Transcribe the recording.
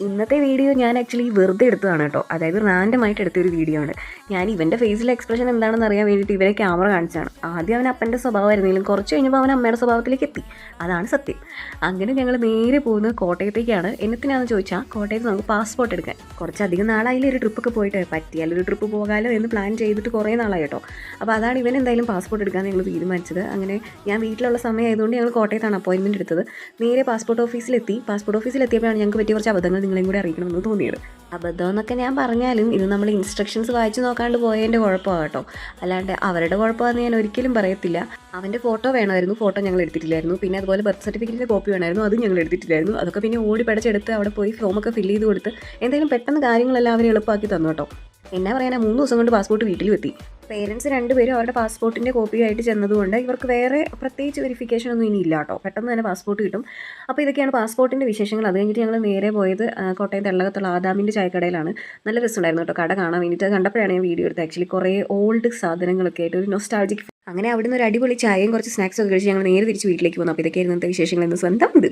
ഇന്നത്തെ വീഡിയോ ഞാൻ ആക്ച്വലി വെറുതെ എടുത്തതാണ് കേട്ടോ. അതായത് റാൻഡമായിട്ട് എടുത്തൊരു വീഡിയോ ആണ്. ഞാൻ ഇവൻ്റെ ഫേസിലെ എക്സ്പ്രഷൻ എന്താണെന്ന് അറിയാൻ വേണ്ടിയിട്ട് ഇവരെ ക്യാമറ കാണിച്ചാണ്. ആദ്യം അവൻ അപ്പൻ്റെ സ്വഭാവമായിരുന്നെങ്കിലും കുറച്ച് കഴിഞ്ഞപ്പോൾ അവൻ അമ്മയുടെ സ്വഭാവത്തിലേക്ക് എത്തി. അതാണ് സത്യം. അങ്ങനെ ഞങ്ങൾ നേരെ പോകുന്നത് കോട്ടയത്തേക്കാണ്. എന്നത്തിനാണെന്ന് ചോദിച്ചാൽ കോട്ടയത്ത് നമുക്ക് പാസ്പോർട്ട് എടുക്കാൻ. കുറച്ചധികം നാളായാലും ഒരു ട്രിപ്പൊക്കെ പോയിട്ട് പറ്റിയാലും ഒരു ട്രിപ്പ് പോകാമല്ലോ എന്ന് പ്ലാൻ ചെയ്തിട്ട് കുറേ നാളായി കേട്ടോ. അപ്പോൾ അതാണ് ഇവൻ എന്തായാലും പാസ്പോർട്ട് എടുക്കാൻ ഞങ്ങൾ തീരുമാനിച്ചത്. അങ്ങനെ ഞാൻ വീട്ടിലുള്ള സമയമായതുകൊണ്ട് ഞങ്ങൾ കോട്ടയത്താണ് അപ്പോയിൻമെൻറ്റ് എടുത്തത്. നേരെ പാസ്പോർട്ട് ഓഫീസിലെത്തി. പാസ്പോർട്ട് ഓഫീസിലെത്തിയപ്പോഴാണ് ഞങ്ങൾക്ക് പറ്റിയ കുറച്ച് അബദ്ധങ്ങൾ നിങ്ങളെയും കൂടെ അറിയിക്കണമെന്ന് തോന്നിയത്. അബദ്ധം എന്നൊക്കെ ഞാൻ പറഞ്ഞാലും ഇത് നമ്മൾ ഇൻസ്ട്രക്ഷൻസ് വായിച്ച് നോക്കാണ്ട് പോയതിൻ്റെ കുഴപ്പമാണ് കേട്ടോ. അല്ലാണ്ട് അവരുടെ കുഴപ്പമാണെന്ന് ഞാൻ ഒരിക്കലും പറയത്തില്ല. അവൻ്റെ ഫോട്ടോ വേണമായിരുന്നു, ഫോട്ടോ ഞങ്ങൾ എടുത്തിട്ടില്ലായിരുന്നു. പിന്നെ അതുപോലെ ബർത്ത് സർട്ടിഫിക്കറ്റിൻ്റെ കോപ്പി വേണമായിരുന്നു, അതും ഞങ്ങൾ എടുത്തിട്ടില്ലായിരുന്നു. അതൊക്കെ പിന്നെ ഓടി പടച്ചെടുത്ത് അവിടെ പോയി ഫോമൊക്കെ ഫില്ല് ചെയ്ത് കൊടുത്ത് എന്തായാലും പെട്ടെന്ന് കാര്യങ്ങളെല്ലാം അവർ എളുപ്പമാക്കി തന്നു കേട്ടോ. എന്നാ പറയാനാ, 3 ദിവസം കൊണ്ട് പാസ്പോർട്ട് വീട്ടിലും എത്തി. പേരൻസ് രണ്ടുപേരും അവരുടെ പാസ്പോർട്ടിൻ്റെ കോപ്പിയായിട്ട് ചെന്നതുകൊണ്ട് ഇവർക്ക് വേറെ പ്രത്യേകിച്ച് വെരിഫിക്കേഷൻ ഒന്നും ഇനി ഇല്ല കേട്ടോ. പെട്ടെന്ന് തന്നെ പാസ്പോർട്ട് കിട്ടും. അപ്പോൾ ഇതൊക്കെയാണ് പാസ്പോർട്ടിൻ്റെ വിശേഷങ്ങൾ. അത് കഴിഞ്ഞിട്ട് ഞങ്ങൾ നേരെ പോയത് കോട്ടയം തെള്ളകത്തുള്ള ആദാമിൻ്റെ ചായക്കടയിലാണ്. നല്ല രസമുണ്ടായിരുന്നു കേട്ടോ കട കാണാൻ വേണ്ടിയിട്ട്. അത് കണ്ടപ്പോഴാണ് ഞാൻ വീഡിയോ എടുത്തത്. ആക്ച്വലി കുറേ ഓൾഡ് സാധനങ്ങളൊക്കെ ആയിട്ട് ഒരു നൊസ്റ്റാൾജിക്. അങ്ങനെ അവിടുന്ന് ഒരു അടിപൊളി ചായയും കുറച്ച് സ്നാക്സൊക്കെ കഴിച്ച് ഞങ്ങൾ നേരെ തിരിച്ച് വീട്ടിലേക്ക് വന്നു. അപ്പോൾ ഇതൊക്കെയായിരുന്നു ഇന്നത്തെ വിശേഷങ്ങൾ എന്ന് സ്വന്തം ഇത്.